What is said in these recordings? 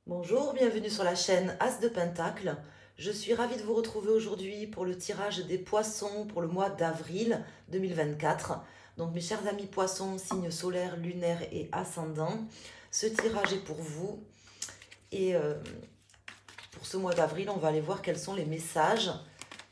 Bonjour, bienvenue sur la chaîne As de Pentacle. Je suis ravie de vous retrouver aujourd'hui pour le tirage des poissons pour le mois d'avril 2024. Donc mes chers amis poissons, signes solaires, lunaires et ascendants, ce tirage est pour vous. Et pour ce mois d'avril, on va aller voir quels sont les messages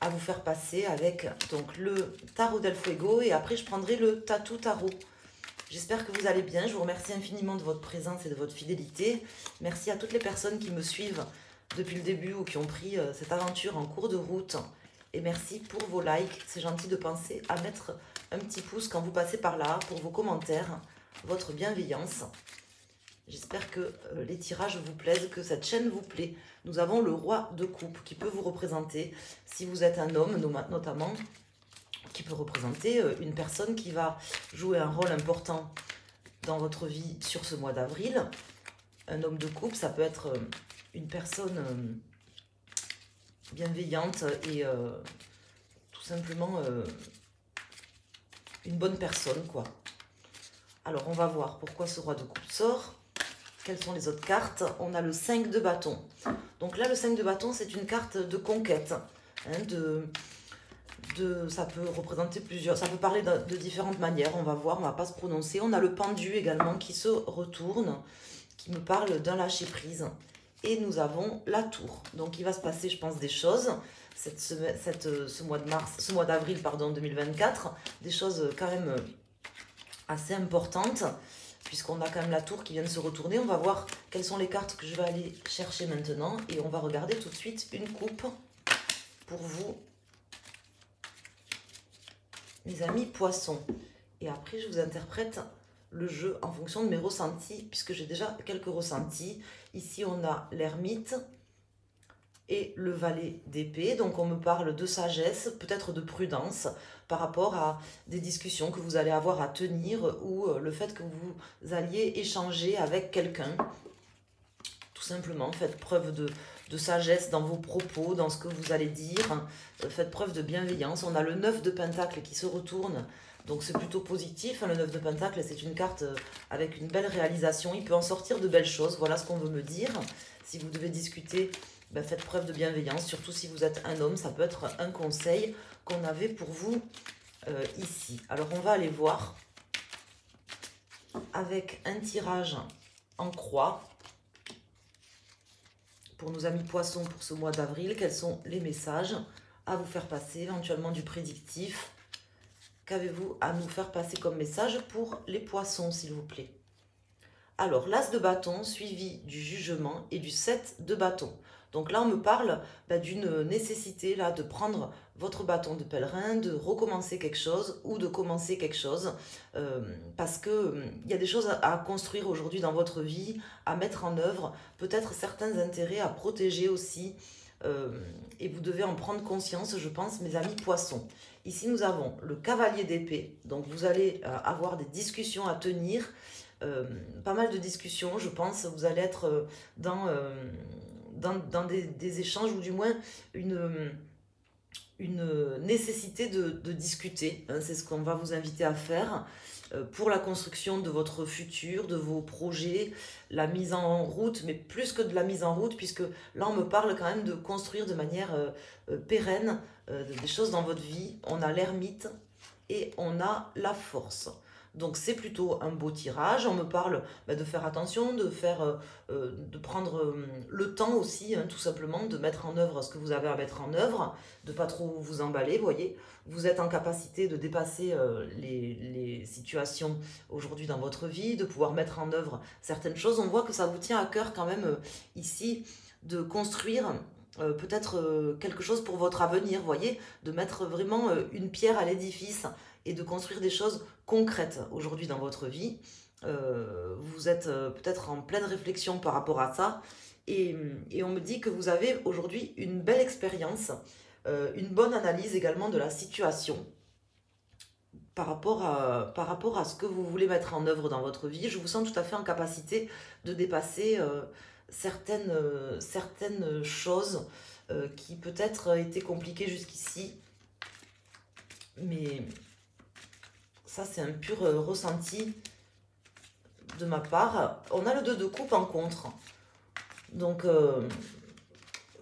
à vous faire passer avec donc le tarot del fuego et après je prendrai le tatou tarot. J'espère que vous allez bien. Je vous remercie infiniment de votre présence et de votre fidélité. Merci à toutes les personnes qui me suivent depuis le début ou qui ont pris cette aventure en cours de route. Et merci pour vos likes. C'est gentil de penser à mettre un petit pouce quand vous passez par là, pour vos commentaires, votre bienveillance. J'espère que les tirages vous plaisent, que cette chaîne vous plaît. Nous avons le roi de coupe qui peut vous représenter, si vous êtes un homme notamment, qui peut représenter une personne qui va jouer un rôle important dans votre vie sur ce mois d'avril. Un homme de couple, ça peut être une personne bienveillante et tout simplement une bonne personne, quoi. Alors, on va voir pourquoi ce roi de coupe sort. Quelles sont les autres cartes? On a le 5 de bâton. Donc là, le 5 de bâton, c'est une carte de conquête, hein, ça peut représenter plusieurs, ça peut parler de différentes manières, on va voir, on va pas se prononcer. On a le pendu également qui se retourne, qui me parle d'un lâcher prise. Et nous avons la tour. Donc il va se passer, je pense, des choses ce mois de mars, ce mois d'avril, pardon, 2024, des choses quand même assez importantes, puisqu'on a quand même la tour qui vient de se retourner. On va voir quelles sont les cartes que je vais aller chercher maintenant, et on va regarder tout de suite une coupe pour vous, mes amis poissons. Et après, je vous interprète le jeu en fonction de mes ressentis, puisque j'ai déjà quelques ressentis. Ici, on a l'ermite et le valet d'épée. Donc, on me parle de sagesse, peut-être de prudence, par rapport à des discussions que vous allez avoir à tenir ou le fait que vous alliez échanger avec quelqu'un. Tout simplement, faites preuve de sagesse dans vos propos, dans ce que vous allez dire. Faites preuve de bienveillance. On a le 9 de Pentacle qui se retourne. Donc c'est plutôt positif. Le 9 de Pentacle, c'est une carte avec une belle réalisation. Il peut en sortir de belles choses. Voilà ce qu'on veut me dire. Si vous devez discuter, ben faites preuve de bienveillance. Surtout si vous êtes un homme, ça peut être un conseil qu'on avait pour vous ici. Alors on va aller voir avec un tirage en croix. Pour nos amis poissons pour ce mois d'avril, quels sont les messages à vous faire passer, éventuellement du prédictif. Qu'avez-vous à nous faire passer comme message pour les poissons, s'il vous plaît? Alors, l'as de bâton suivi du jugement et du 7 de bâton. Donc là, on me parle d'une nécessité là, de prendre votre bâton de pèlerin, de recommencer quelque chose ou de commencer quelque chose. Parce qu'il y a des choses à construire aujourd'hui dans votre vie, à mettre en œuvre, peut-être certains intérêts à protéger aussi. Et vous devez en prendre conscience, je pense, mes amis poissons. Ici, nous avons le cavalier d'épée. Donc, vous allez avoir des discussions à tenir. Pas mal de discussions, je pense. Vous allez être dans des échanges ou du moins une nécessité de discuter. Hein, c'est ce qu'on va vous inviter à faire pour la construction de votre futur, de vos projets, la mise en route, mais plus que de la mise en route, puisque là on me parle quand même de construire de manière pérenne des choses dans votre vie. On a l'ermite et on a la force. Donc c'est plutôt un beau tirage. On me parle de faire attention, de prendre le temps aussi, hein, tout simplement, de mettre en œuvre ce que vous avez à mettre en œuvre, de pas trop vous emballer, voyez. Vous êtes en capacité de dépasser les situations aujourd'hui dans votre vie, de pouvoir mettre en œuvre certaines choses. On voit que ça vous tient à cœur quand même ici de construire peut-être quelque chose pour votre avenir, voyez, de mettre vraiment une pierre à l'édifice et de construire des choses concrètes aujourd'hui dans votre vie. Vous êtes peut-être en pleine réflexion par rapport à ça et on me dit que vous avez aujourd'hui une belle expérience, une bonne analyse également de la situation par rapport à ce que vous voulez mettre en œuvre dans votre vie. Je vous sens tout à fait en capacité de dépasser certaines choses qui peut-être étaient compliquées jusqu'ici, mais ça c'est un pur ressenti de ma part. On a le 2 de coupe en contre, Donc,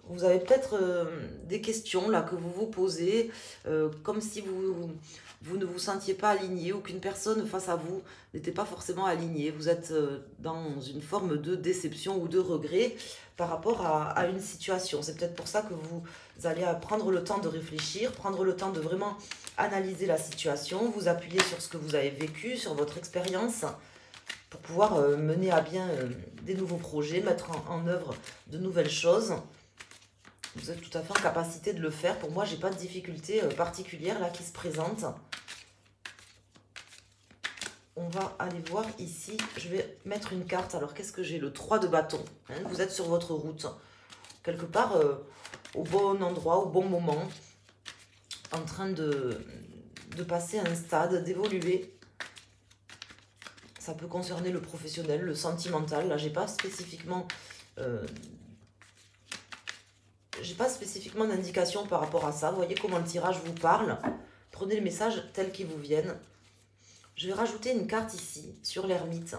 vous avez peut-être des questions là que vous vous posez, comme si vous ne vous sentiez pas aligné ou qu'une personne face à vous n'était pas forcément alignée. Vous êtes dans une forme de déception ou de regret par rapport à une situation. C'est peut-être pour ça que vous allez prendre le temps de réfléchir, prendre le temps de vraiment analyser la situation, vous appuyer sur ce que vous avez vécu, sur votre expérience, pour pouvoir mener à bien des nouveaux projets, mettre en œuvre de nouvelles choses. Vous êtes tout à fait en capacité de le faire. Pour moi, j'ai pas de difficulté particulière là qui se présente. On va aller voir ici. Je vais mettre une carte. Alors, qu'est-ce que j'ai? Le 3 de bâton. Hein, vous êtes sur votre route. Quelque part, au bon endroit, au bon moment. En train de passer un stade, d'évoluer. Ça peut concerner le professionnel, le sentimental. Là, j'ai pas spécifiquement d'indication par rapport à ça. Vous voyez comment le tirage vous parle. Prenez les messages tels qu'ils vous viennent. Je vais rajouter une carte ici sur l'ermite.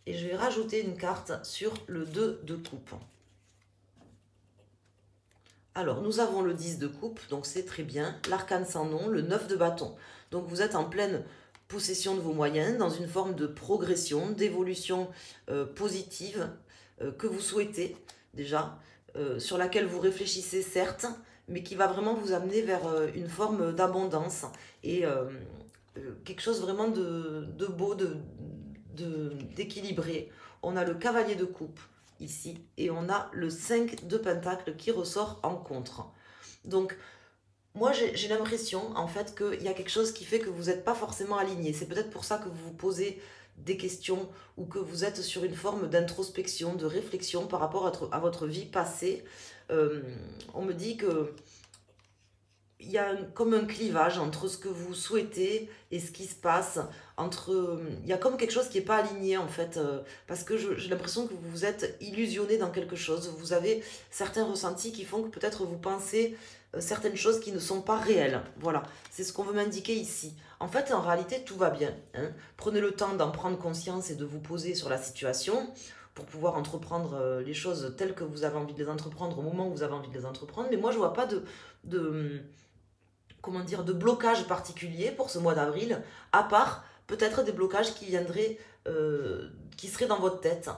Et je vais rajouter une carte sur le 2 de coupe. Alors, nous avons le 10 de coupe, donc c'est très bien. L'arcane sans nom, le 9 de bâton. Donc, vous êtes en pleine possession de vos moyens, dans une forme de progression, d'évolution positive que vous souhaitez déjà. Sur laquelle vous réfléchissez certes, mais qui va vraiment vous amener vers une forme d'abondance et quelque chose vraiment de beau, d'équilibré. On a le cavalier de coupe ici et on a le 5 de pentacle qui ressort en contre. Donc, moi j'ai l'impression en fait qu'il y a quelque chose qui fait que vous n'êtes pas forcément aligné. C'est peut-être pour ça que vous vous posez des questions ou que vous êtes sur une forme d'introspection, de réflexion par rapport à votre vie passée. On me dit que il y a comme un clivage entre ce que vous souhaitez et ce qui se passe. Il y a comme quelque chose qui n'est pas aligné en fait, parce que j'ai l'impression que vous vous êtes illusionné dans quelque chose. Vous avez certains ressentis qui font que peut-être vous pensez certaines choses qui ne sont pas réelles. Voilà, c'est ce qu'on veut m'indiquer ici. En fait, en réalité, tout va bien. Hein. Prenez le temps d'en prendre conscience et de vous poser sur la situation pour pouvoir entreprendre les choses telles que vous avez envie de les entreprendre au moment où vous avez envie de les entreprendre. Mais moi, je ne vois pas comment dire, de blocage particulier pour ce mois d'avril, à part peut-être des blocages qui viendraient, qui seraient dans votre tête.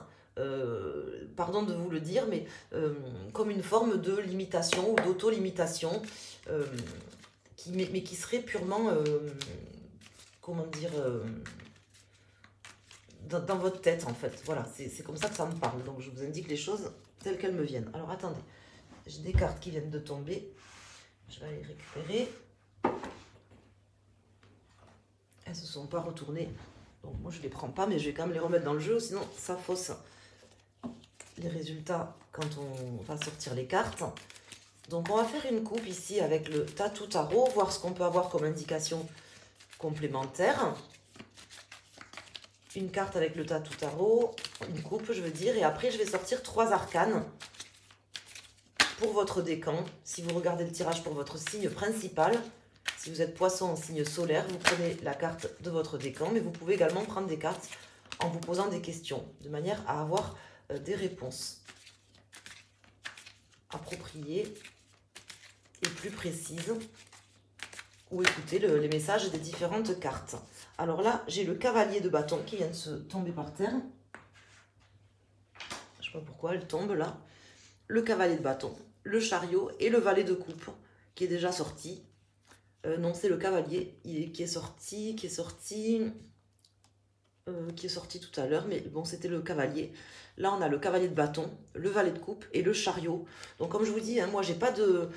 Pardon de vous le dire, mais comme une forme de limitation ou d'auto-limitation, mais qui serait purement, comment dire, dans votre tête en fait. Voilà, c'est comme ça que ça me parle. Donc je vous indique les choses telles qu'elles me viennent. Alors attendez, j'ai des cartes qui viennent de tomber. Je vais aller les récupérer. Elles ne se sont pas retournées. Donc moi je ne les prends pas, mais je vais quand même les remettre dans le jeu, sinon ça fausse les résultats quand on va sortir les cartes. Donc on va faire une coupe ici avec le Tatou Tarot, voir ce qu'on peut avoir comme indication complémentaire. Une carte avec le Tatou Tarot, une coupe je veux dire, et après je vais sortir 3 arcanes pour votre décan. Si vous regardez le tirage pour votre signe principal, si vous êtes poisson en signe solaire, vous prenez la carte de votre décan, mais vous pouvez également prendre des cartes en vous posant des questions, de manière à avoir des réponses appropriées et plus précises, ou écouter les messages des différentes cartes. Alors là, j'ai le cavalier de bâton qui vient de se tomber par terre. Je ne sais pas pourquoi elle tombe là. Le cavalier de bâton, le chariot et le valet de coupe qui est déjà sorti. Non, c'est le cavalier qui est sorti tout à l'heure, mais bon, c'était le cavalier. Là, on a le cavalier de bâton, le valet de coupe et le chariot. Donc, comme je vous dis, hein, moi, j'ai pas de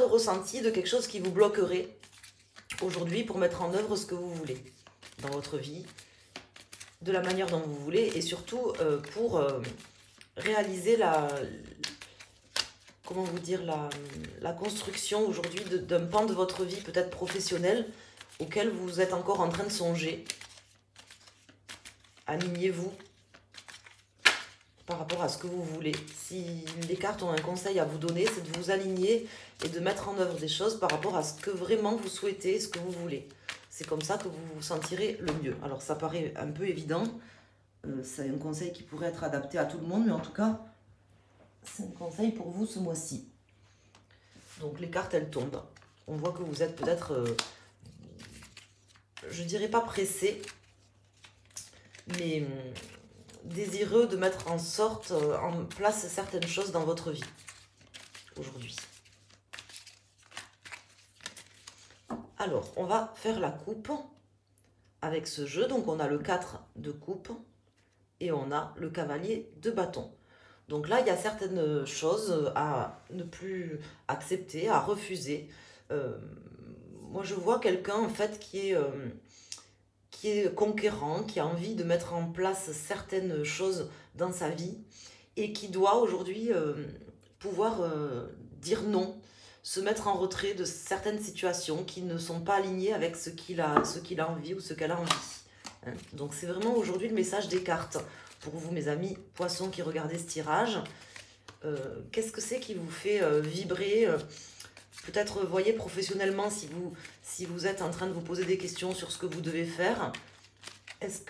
ressenti de quelque chose qui vous bloquerait aujourd'hui pour mettre en œuvre ce que vous voulez dans votre vie, de la manière dont vous voulez, et surtout pour réaliser comment vous dire, la construction aujourd'hui d'un pan de votre vie peut-être professionnelle auquel vous êtes encore en train de songer. Alignez-vous par rapport à ce que vous voulez. Si les cartes ont un conseil à vous donner, c'est de vous aligner et de mettre en œuvre des choses par rapport à ce que vraiment vous souhaitez, ce que vous voulez. C'est comme ça que vous vous sentirez le mieux. Alors ça paraît un peu évident, c'est un conseil qui pourrait être adapté à tout le monde, mais en tout cas, 5 conseils pour vous ce mois-ci. Donc les cartes, elles tombent. On voit que vous êtes peut-être, je dirais pas pressé, mais désireux de mettre en place certaines choses dans votre vie aujourd'hui. Alors, on va faire la coupe avec ce jeu. Donc, on a le 4 de coupe et on a le cavalier de bâton. Donc là, il y a certaines choses à ne plus accepter, à refuser. Moi, je vois quelqu'un, en fait, qui est conquérant, qui a envie de mettre en place certaines choses dans sa vie et qui doit aujourd'hui pouvoir dire non, se mettre en retrait de certaines situations qui ne sont pas alignées avec ce qu'il a envie ou ce qu'elle a envie. Hein. Donc c'est vraiment aujourd'hui le message des cartes. Pour vous, mes amis poissons qui regardez ce tirage, qu'est-ce que c'est qui vous fait vibrer peut-être, voyez, professionnellement, si vous êtes en train de vous poser des questions sur ce que vous devez faire, qu'est-ce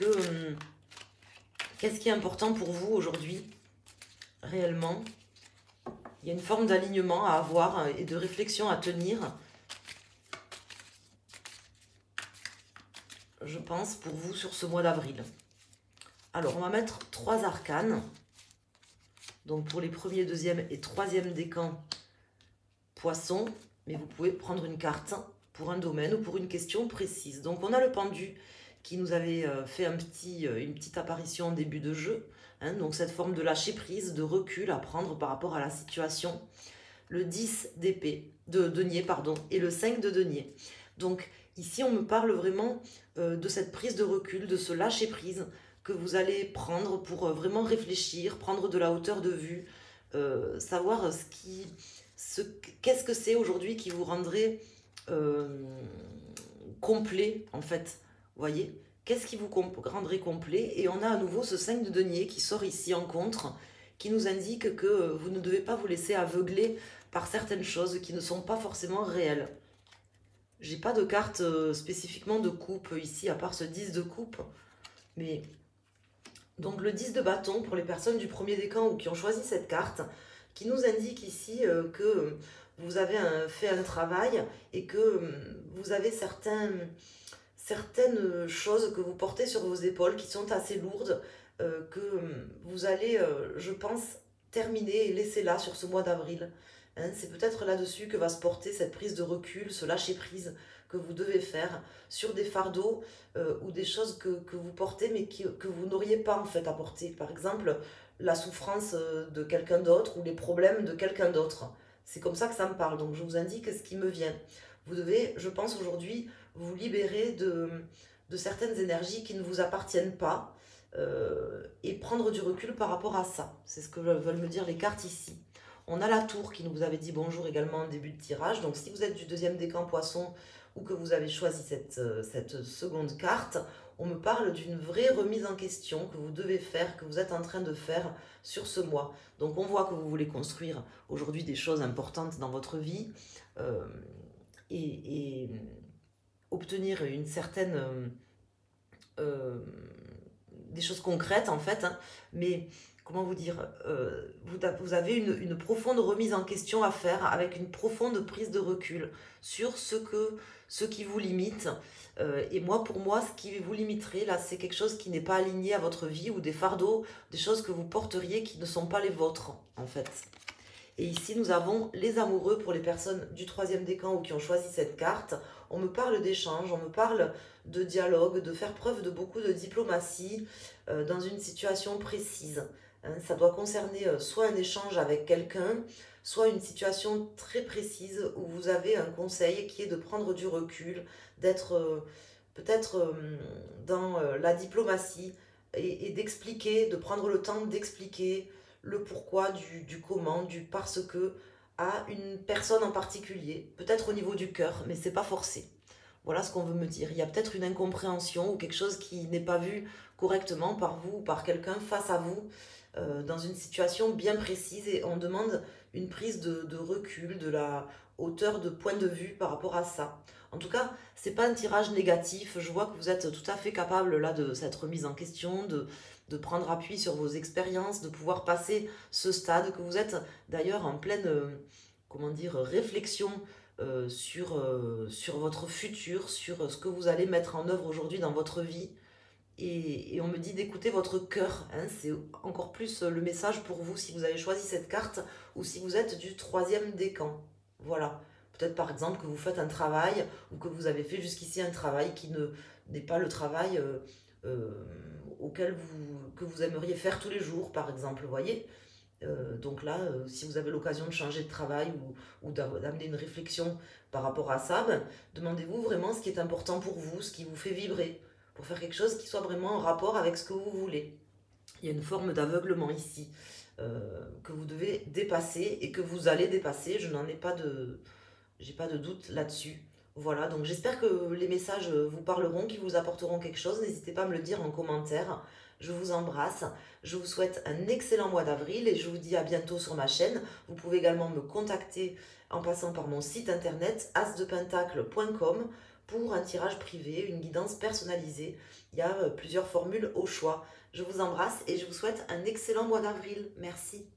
qui est important pour vous aujourd'hui, réellement? Il y a une forme d'alignement à avoir et de réflexion à tenir, je pense, pour vous sur ce mois d'avril. Alors, on va mettre 3 arcanes. Donc, pour les premiers, deuxième et troisième décans, poisson. Mais vous pouvez prendre une carte pour un domaine ou pour une question précise. Donc, on a le pendu qui nous avait fait une petite apparition en début de jeu. Hein, donc, cette forme de lâcher prise, de recul à prendre par rapport à la situation. Le 10 d'épée, de denier, pardon, et le 5 de denier. Donc, ici, on me parle vraiment de cette prise de recul, de ce lâcher prise que vous allez prendre pour vraiment réfléchir, prendre de la hauteur de vue, savoir qu'est-ce que c'est aujourd'hui qui vous rendrait complet, en fait. Vous voyez? Qu'est-ce qui vous rendrait complet? Et on a à nouveau ce 5 de denier qui sort ici en contre, qui nous indique que vous ne devez pas vous laisser aveugler par certaines choses qui ne sont pas forcément réelles. J'ai pas de carte spécifiquement de coupe ici, à part ce 10 de coupe. Mais donc le 10 de bâton, pour les personnes du premier décan ou qui ont choisi cette carte, qui nous indique ici que vous avez fait un travail et que vous avez certaines choses que vous portez sur vos épaules qui sont assez lourdes, que vous allez, je pense, terminer et laisser là sur ce mois d'avril. Hein, c'est peut-être là-dessus que va se porter cette prise de recul, ce lâcher-prise que vous devez faire sur des fardeaux ou des choses que vous portez mais que vous n'auriez pas en fait à porter. Par exemple, la souffrance de quelqu'un d'autre ou les problèmes de quelqu'un d'autre. C'est comme ça que ça me parle, donc je vous indique ce qui me vient. Vous devez, je pense aujourd'hui, vous libérer de certaines énergies qui ne vous appartiennent pas et prendre du recul par rapport à ça. C'est ce que veulent me dire les cartes ici. On a la tour qui nous avait dit bonjour également en début de tirage. Donc si vous êtes du deuxième décan poisson ou que vous avez choisi cette seconde carte, on me parle d'une vraie remise en question que vous devez faire, que vous êtes en train de faire sur ce mois. Donc on voit que vous voulez construire aujourd'hui des choses importantes dans votre vie et obtenir une certaine... des choses concrètes en fait, hein, mais comment vous dire, vous avez une profonde remise en question à faire avec une profonde prise de recul sur ce qui vous limite. Et moi, pour moi, ce qui vous limiterait, là, c'est quelque chose qui n'est pas aligné à votre vie ou des fardeaux, des choses que vous porteriez qui ne sont pas les vôtres, en fait. Et ici, nous avons les amoureux pour les personnes du troisième décan ou qui ont choisi cette carte. On me parle d'échange, on me parle de dialogue, de faire preuve de beaucoup de diplomatie dans une situation précise. Hein, ça doit concerner soit un échange avec quelqu'un, soit une situation très précise où vous avez un conseil qui est de prendre du recul, d'être peut-être dans la diplomatie et d'expliquer, de prendre le temps d'expliquer le pourquoi, du comment, du parce que à une personne en particulier, peut-être au niveau du cœur, mais c'est pas forcé. Voilà ce qu'on veut me dire. Il y a peut-être une incompréhension ou quelque chose qui n'est pas vu correctement par vous ou par quelqu'un face à vous dans une situation bien précise et on demande une prise de recul, de la hauteur de point de vue par rapport à ça. En tout cas, c'est pas un tirage négatif. Je vois que vous êtes tout à fait capable là de cette remise en question, de prendre appui sur vos expériences, de pouvoir passer ce stade, que vous êtes d'ailleurs en pleine, comment dire, réflexion sur votre futur, sur ce que vous allez mettre en œuvre aujourd'hui dans votre vie. Et on me dit d'écouter votre cœur, hein, c'est encore plus le message pour vous si vous avez choisi cette carte ou si vous êtes du troisième décan. Voilà. Peut-être par exemple que vous faites un travail ou que vous avez fait jusqu'ici un travail qui n'est pas le travail euh, que vous aimeriez faire tous les jours, par exemple, vous voyez. Donc là, si vous avez l'occasion de changer de travail ou d'amener une réflexion par rapport à ça, ben, demandez-vous vraiment ce qui est important pour vous, ce qui vous fait vibrer, pour faire quelque chose qui soit vraiment en rapport avec ce que vous voulez. Il y a une forme d'aveuglement ici que vous devez dépasser et que vous allez dépasser. Je n'en ai pas de, j'ai pas de doute là-dessus. Voilà, donc j'espère que les messages vous parleront, qu'ils vous apporteront quelque chose. N'hésitez pas à me le dire en commentaire. Je vous embrasse. Je vous souhaite un excellent mois d'avril et je vous dis à bientôt sur ma chaîne. Vous pouvez également me contacter en passant par mon site internet asdepentacle.com pour un tirage privé, une guidance personnalisée. Il y a plusieurs formules au choix. Je vous embrasse et je vous souhaite un excellent mois d'avril. Merci.